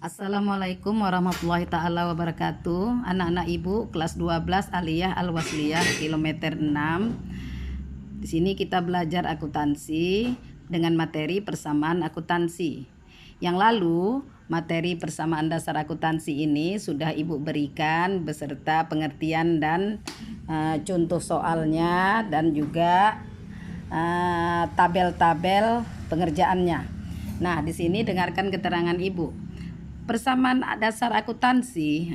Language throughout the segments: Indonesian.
Assalamualaikum warahmatullahi ta'ala wabarakatuh. Anak-anak ibu kelas 12 Aliyah Al-Wasliyah kilometer 6. Di sini kita belajar akuntansi dengan materi persamaan akuntansi. Yang lalu materi persamaan dasar akuntansi ini sudah ibu berikan beserta pengertian dan contoh soalnya dan juga tabel-tabel pengerjaannya. Nah, di sini dengarkan keterangan ibu. Persamaan dasar akuntansi,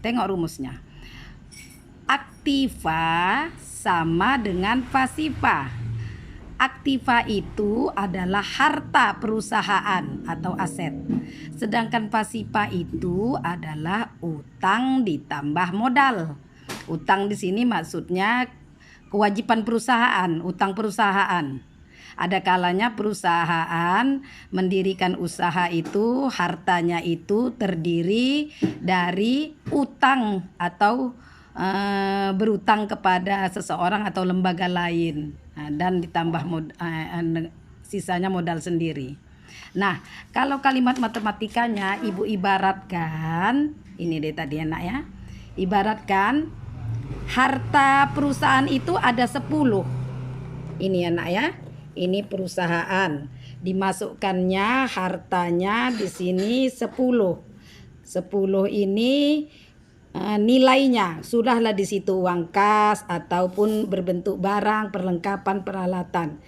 tengok rumusnya. Aktiva sama dengan pasiva. Aktiva itu adalah harta perusahaan atau aset. Sedangkan pasiva itu adalah utang ditambah modal. Utang di sini maksudnya kewajiban perusahaan, utang perusahaan. Ada kalanya perusahaan mendirikan usaha itu, hartanya itu terdiri dari utang atau berutang kepada seseorang atau lembaga lain, dan ditambah sisanya modal sendiri. Nah, kalau kalimat matematikanya ibu ibaratkan, ini deh tadi enak ya, ibaratkan harta perusahaan itu ada 10. Ini enak ya. Ini perusahaan, dimasukkannya hartanya di sini 10. 10 ini nilainya sudahlah di situ uang kas ataupun berbentuk barang, perlengkapan, peralatan.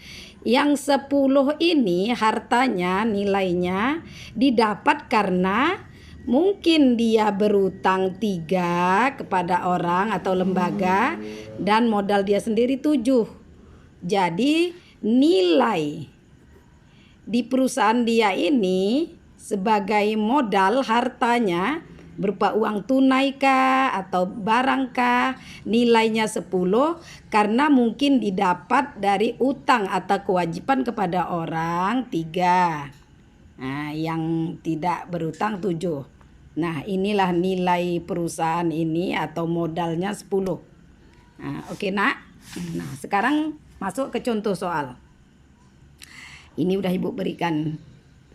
Yang 10 ini hartanya nilainya didapat karena mungkin dia berutang 3 kepada orang atau lembaga dan modal dia sendiri 7. Jadi nilai di perusahaan dia ini sebagai modal hartanya berupa uang tunai kah atau barang kah, nilainya 10 karena mungkin didapat dari utang atau kewajiban kepada orang 3. Nah, yang tidak berutang 7. Nah, inilah nilai perusahaan ini atau modalnya 10. Nah, oke nak. Nah, sekarang masuk ke contoh soal. Ini udah ibu berikan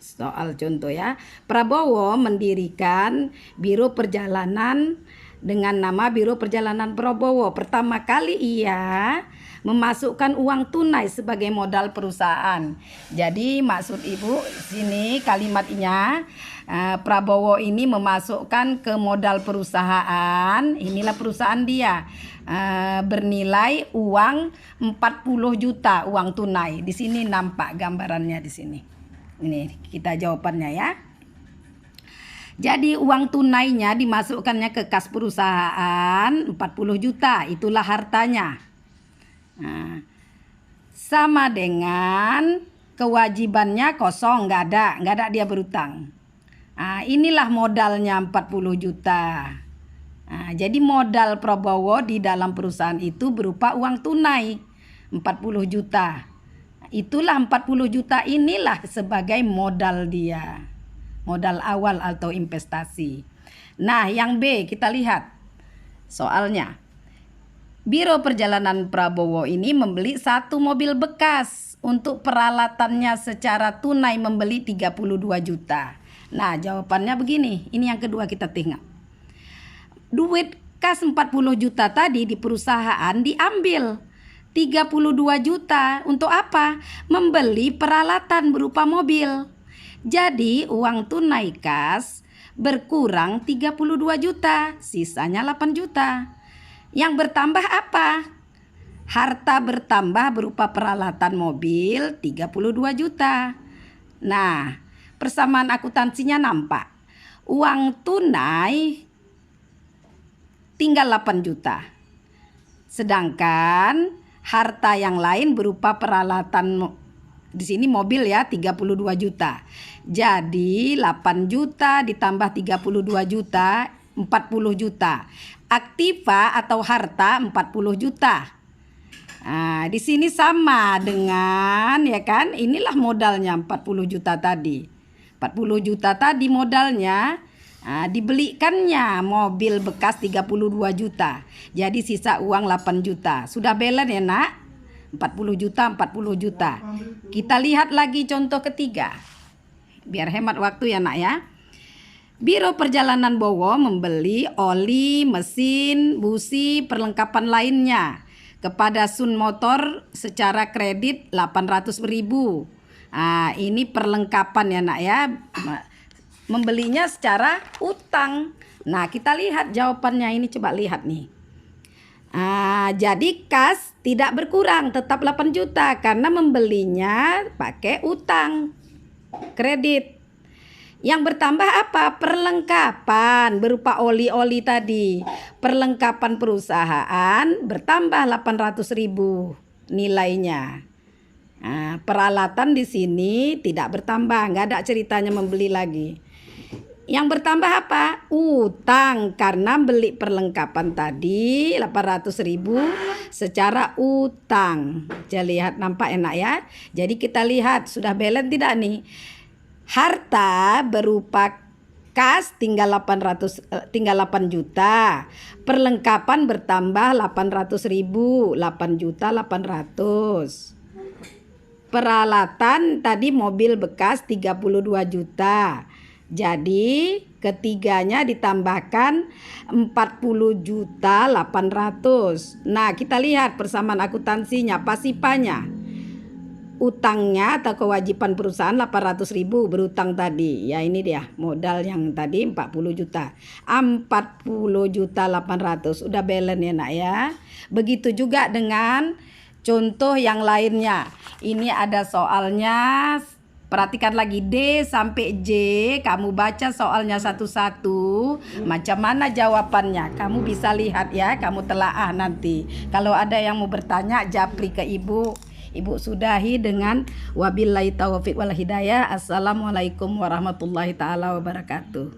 soal contoh ya. Prabowo mendirikan biro perjalanan dengan nama Biro Perjalanan Prabowo. Pertama kali ia memasukkan uang tunai sebagai modal perusahaan. Jadi maksud ibu sini kalimatnya Prabowo ini memasukkan ke modal perusahaan. Inilah perusahaan dia. Bernilai uang 40 juta uang tunai. Di sini nampak gambarannya di sini. Ini kita jawabannya ya. Jadi uang tunainya dimasukkannya ke kas perusahaan 40 juta. Itulah hartanya. Nah, sama dengan kewajibannya kosong, nggak ada dia berutang. Nah, inilah modalnya 40 juta. Nah, jadi modal Prabowo di dalam perusahaan itu berupa uang tunai 40 juta. Itulah 40 juta inilah sebagai modal dia. Modal awal atau investasi. Nah, yang B kita lihat soalnya. Biro Perjalanan Prabowo ini membeli 1 mobil bekas. Untuk peralatannya secara tunai membeli 32 juta. Nah, jawabannya begini. Ini yang kedua kita tengok. Duit kas 40 juta tadi di perusahaan diambil 32 juta. Untuk apa? Membeli peralatan berupa mobil. Jadi uang tunai kas berkurang 32 juta. Sisanya 8 juta. Yang bertambah apa? Harta bertambah berupa peralatan mobil 32 juta. Nah, persamaan akuntansinya nampak. Uang tunai tinggal 8 juta. Sedangkan harta yang lain berupa peralatan di sini mobil ya 32 juta. Jadi 8 juta ditambah 32 juta 40 juta. Aktiva atau harta 40 juta. Nah, di sini sama dengan ya kan? Inilah modalnya 40 juta tadi. 40 juta tadi modalnya. Nah, dibelikannya mobil bekas 32 juta. Jadi sisa uang 8 juta. Sudah balance ya nak? 40 juta, 40 juta. Kita lihat lagi contoh ketiga. Biar hemat waktu ya nak ya. Biro Perjalanan Bowo membeli oli, mesin, busi, perlengkapan lainnya kepada Sun Motor secara kredit 800.000. Nah, ini perlengkapan ya nak ya. Membelinya secara utang. Nah, kita lihat jawabannya ini, coba lihat nih. Jadi kas tidak berkurang, tetap 8 juta karena membelinya pakai utang kredit. Yang bertambah apa? Perlengkapan berupa oli-oli tadi. Perlengkapan perusahaan bertambah 800.000 nilainya. Nah, peralatan di sini tidak bertambah, nggak ada ceritanya membeli lagi. Yang bertambah apa? Utang, karena beli perlengkapan tadi 800.000 secara utang. Jadi lihat, nampak enak ya. Jadi kita lihat sudah balance tidak nih? Harta berupa kas tinggal 8 juta. Perlengkapan bertambah 800.000, 8.800.000. Peralatan tadi mobil bekas 32 juta. Jadi ketiganya ditambahkan 40.800.000. Nah, kita lihat persamaan akuntansinya, pasifanya. Utangnya atau kewajiban perusahaan 800.000 berutang tadi. Ya ini dia modal yang tadi 40 juta. 40.800.000 udah balance ya nak ya. Begitu juga dengan contoh yang lainnya. Ini ada soalnya. Perhatikan lagi D sampai J. Kamu baca soalnya satu-satu. Macam mana jawabannya? Kamu bisa lihat ya. Kamu telaah nanti. Kalau ada yang mau bertanya, japri ke ibu. Ibu sudahi dengan wabillahi taufiq wal hidayah. Assalamualaikum warahmatullahi taala wabarakatuh.